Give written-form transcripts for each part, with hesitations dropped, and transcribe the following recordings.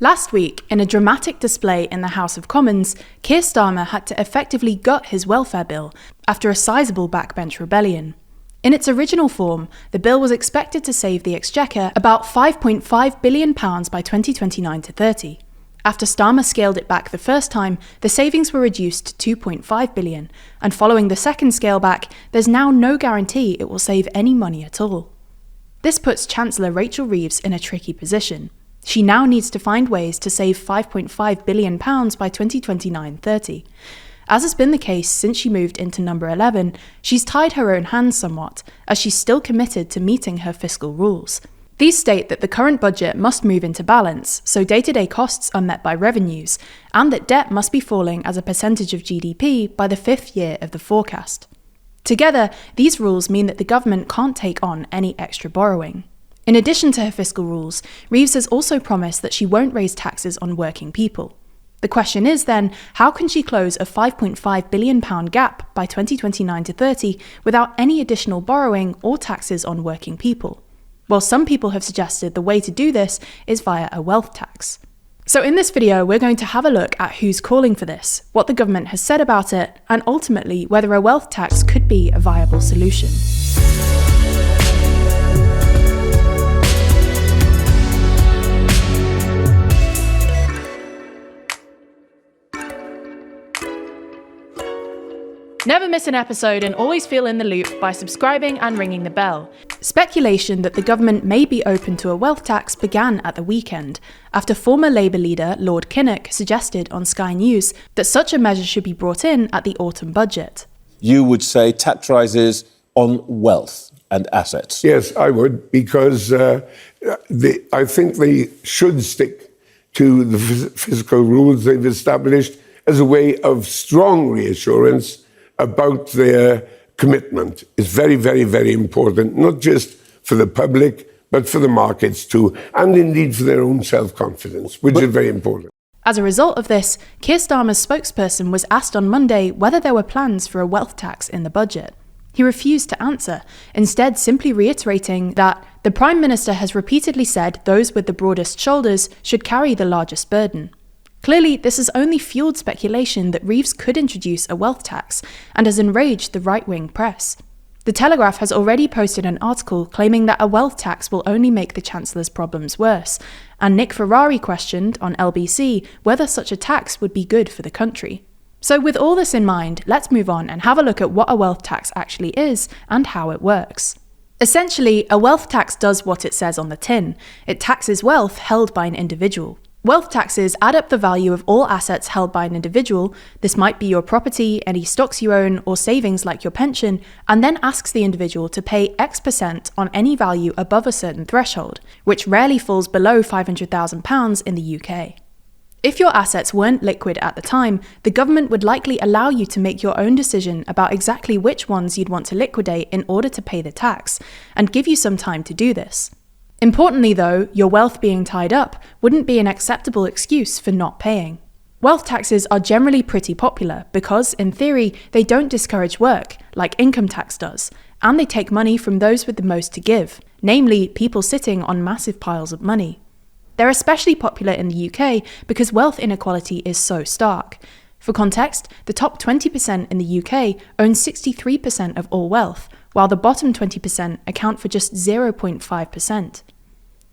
Last week, in a dramatic display in the House of Commons, Keir Starmer had to effectively gut his welfare bill after a sizable backbench rebellion. In its original form, the bill was expected to save the Exchequer about £5.5 billion by 2029-30. After Starmer scaled it back the first time, the savings were reduced to £2.5 billion, and following the second scale back, there's now no guarantee it will save any money at all. This puts Chancellor Rachel Reeves in a tricky position. She now needs to find ways to save £5.5 billion by 2029-30. As has been the case since she moved into number 11, she's tied her own hands somewhat, as she's still committed to meeting her fiscal rules. These state that the current budget must move into balance, so day-to-day costs are met by revenues, and that debt must be falling as a percentage of GDP by the fifth year of the forecast. Together, these rules mean that the government can't take on any extra borrowing. In addition to her fiscal rules, Reeves has also promised that she won't raise taxes on working people. The question is then, how can she close a £5.5 billion gap by 2029-30 without any additional borrowing or taxes on working people? Well, some people have suggested the way to do this is via a wealth tax. So in this video, we're going to have a look at who's calling for this, what the government has said about it, and ultimately whether a wealth tax could be a viable solution. Never miss an episode and always feel in the loop by subscribing and ringing the bell. Speculation that the government may be open to a wealth tax began at the weekend, after former Labour leader Lord Kinnock suggested on Sky News that such a measure should be brought in at the autumn budget. You would say tax rises on wealth and assets? Yes, I would, because I think they should stick to the fiscal rules they've established as a way of strong reassurance about their commitment. It's very, very, very important, not just for the public, but for the markets too, and indeed for their own self-confidence, which is very important. As a result of this, Keir Starmer's spokesperson was asked on Monday whether there were plans for a wealth tax in the budget. He refused to answer, instead simply reiterating that the Prime Minister has repeatedly said those with the broadest shoulders should carry the largest burden. Clearly, this has only fueled speculation that Reeves could introduce a wealth tax and has enraged the right-wing press. The Telegraph has already posted an article claiming that a wealth tax will only make the Chancellor's problems worse, and Nick Ferrari questioned on LBC whether such a tax would be good for the country. So with all this in mind, let's move on and have a look at what a wealth tax actually is and how it works. Essentially, a wealth tax does what it says on the tin. It taxes wealth held by an individual. Wealth taxes add up the value of all assets held by an individual. This might be your property, any stocks you own, or savings like your pension, and then asks the individual to pay X% on any value above a certain threshold, which rarely falls below £500,000 in the UK. If your assets weren't liquid at the time, the government would likely allow you to make your own decision about exactly which ones you'd want to liquidate in order to pay the tax, and give you some time to do this. Importantly though, your wealth being tied up wouldn't be an acceptable excuse for not paying. Wealth taxes are generally pretty popular because, in theory, they don't discourage work, like income tax does, and they take money from those with the most to give, namely people sitting on massive piles of money. They're especially popular in the UK because wealth inequality is so stark. For context, the top 20% in the UK own 63% of all wealth, while the bottom 20% account for just 0.5%.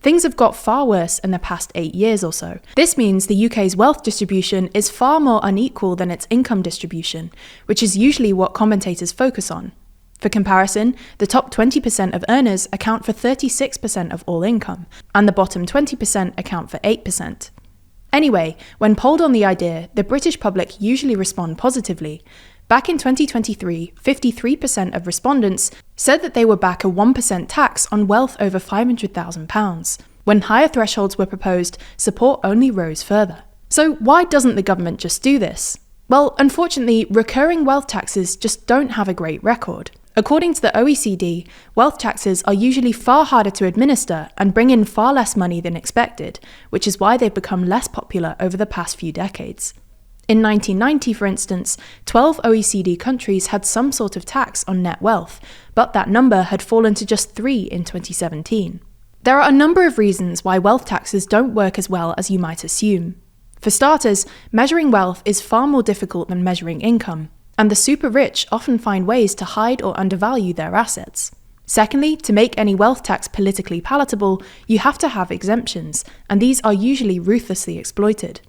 Things have got far worse in the past 8 years or so. This means the UK's wealth distribution is far more unequal than its income distribution, which is usually what commentators focus on. For comparison, the top 20% of earners account for 36% of all income, and the bottom 20% account for 8%. Anyway, when polled on the idea, the British public usually respond positively. Back in 2023, 53% of respondents said that they would back a 1% tax on wealth over £500,000. When higher thresholds were proposed, support only rose further. So why doesn't the government just do this? Well, unfortunately, recurring wealth taxes just don't have a great record. According to the OECD, wealth taxes are usually far harder to administer and bring in far less money than expected, which is why they've become less popular over the past few decades. In 1990, for instance, 12 OECD countries had some sort of tax on net wealth, but that number had fallen to just 3 in 2017. There are a number of reasons why wealth taxes don't work as well as you might assume. For starters, measuring wealth is far more difficult than measuring income, and the super rich often find ways to hide or undervalue their assets. Secondly, to make any wealth tax politically palatable, you have to have exemptions, and these are usually ruthlessly exploited.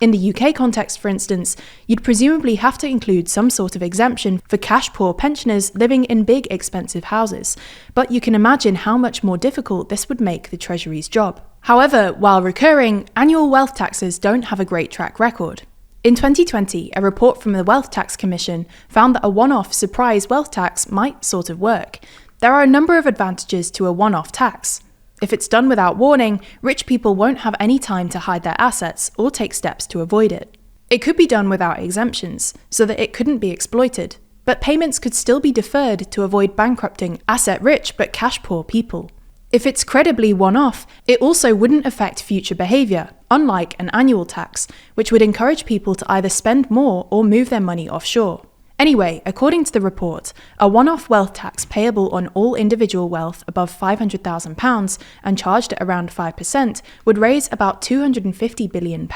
In the UK context, for instance, you'd presumably have to include some sort of exemption for cash-poor pensioners living in big, expensive houses, but you can imagine how much more difficult this would make the Treasury's job. However, while recurring, annual wealth taxes don't have a great track record. In 2020, a report from the Wealth Tax Commission found that a one-off surprise wealth tax might sort of work. There are a number of advantages to a one-off tax. If it's done without warning, rich people won't have any time to hide their assets or take steps to avoid it. It could be done without exemptions, so that it couldn't be exploited, but payments could still be deferred to avoid bankrupting asset-rich but cash-poor people. If it's credibly one-off, it also wouldn't affect future behaviour, unlike an annual tax, which would encourage people to either spend more or move their money offshore. Anyway, according to the report, a one-off wealth tax payable on all individual wealth above £500,000 and charged at around 5% would raise about £250 billion,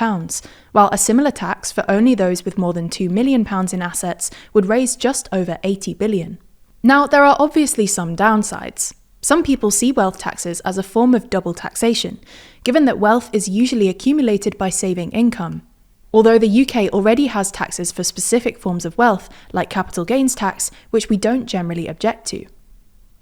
while a similar tax for only those with more than £2 million in assets would raise just over £80 billion. Now, there are obviously some downsides. Some people see wealth taxes as a form of double taxation, given that wealth is usually accumulated by saving income. Although the UK already has taxes for specific forms of wealth, like capital gains tax, which we don't generally object to.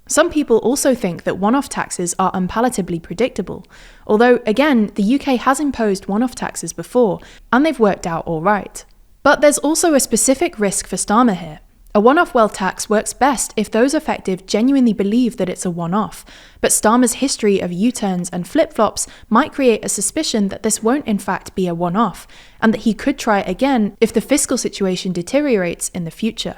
Some people also think that one-off taxes are unpalatably predictable, although, again, the UK has imposed one-off taxes before, and they've worked out all right. But there's also a specific risk for Starmer here. A one-off wealth tax works best if those affected genuinely believe that it's a one-off, but Starmer's history of U-turns and flip-flops might create a suspicion that this won't in fact be a one-off, and that he could try again if the fiscal situation deteriorates in the future.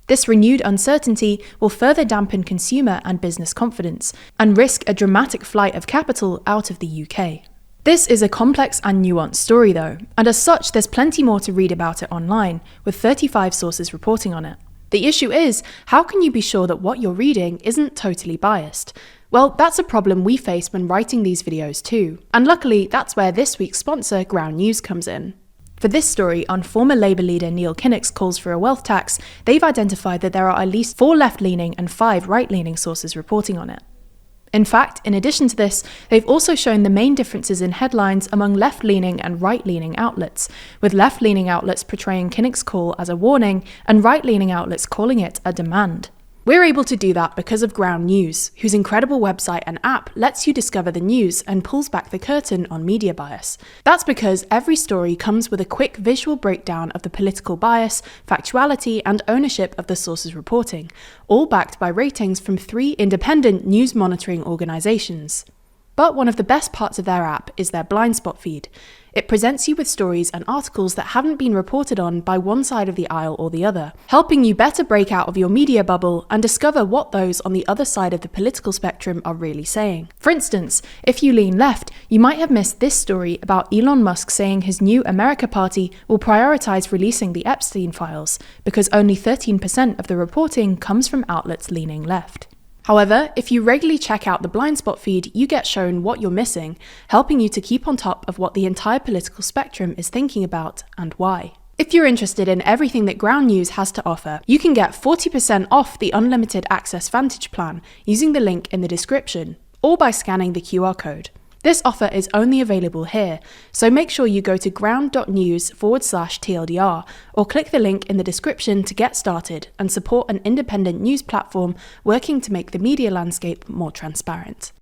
This renewed uncertainty will further dampen consumer and business confidence, and risk a dramatic flight of capital out of the UK. This is a complex and nuanced story though, and as such there's plenty more to read about it online, with 35 sources reporting on it. The issue is, how can you be sure that what you're reading isn't totally biased? Well, that's a problem we face when writing these videos too, and luckily that's where this week's sponsor, Ground News, comes in. For this story on former Labour leader Neil Kinnock's calls for a wealth tax, they've identified that there are at least 4 left-leaning and 5 right-leaning sources reporting on it. In fact, in addition to this, they've also shown the main differences in headlines among left-leaning and right-leaning outlets, with left-leaning outlets portraying Kinnock's call as a warning and right-leaning outlets calling it a demand. We're able to do that because of Ground News, whose incredible website and app lets you discover the news and pulls back the curtain on media bias. That's because every story comes with a quick visual breakdown of the political bias, factuality, and ownership of the source's reporting, all backed by ratings from 3 independent news monitoring organisations. But one of the best parts of their app is their blind spot feed. It presents you with stories and articles that haven't been reported on by one side of the aisle or the other, helping you better break out of your media bubble and discover what those on the other side of the political spectrum are really saying. For instance, if you lean left, you might have missed this story about Elon Musk saying his new America Party will prioritise releasing the Epstein files, because only 13% of the reporting comes from outlets leaning left. However, if you regularly check out the blind spot feed, you get shown what you're missing, helping you to keep on top of what the entire political spectrum is thinking about and why. If you're interested in everything that Ground News has to offer, you can get 40% off the Unlimited Access Vantage plan using the link in the description, or by scanning the QR code. This offer is only available here, so make sure you go to ground.news/TLDR or click the link in the description to get started and support an independent news platform working to make the media landscape more transparent.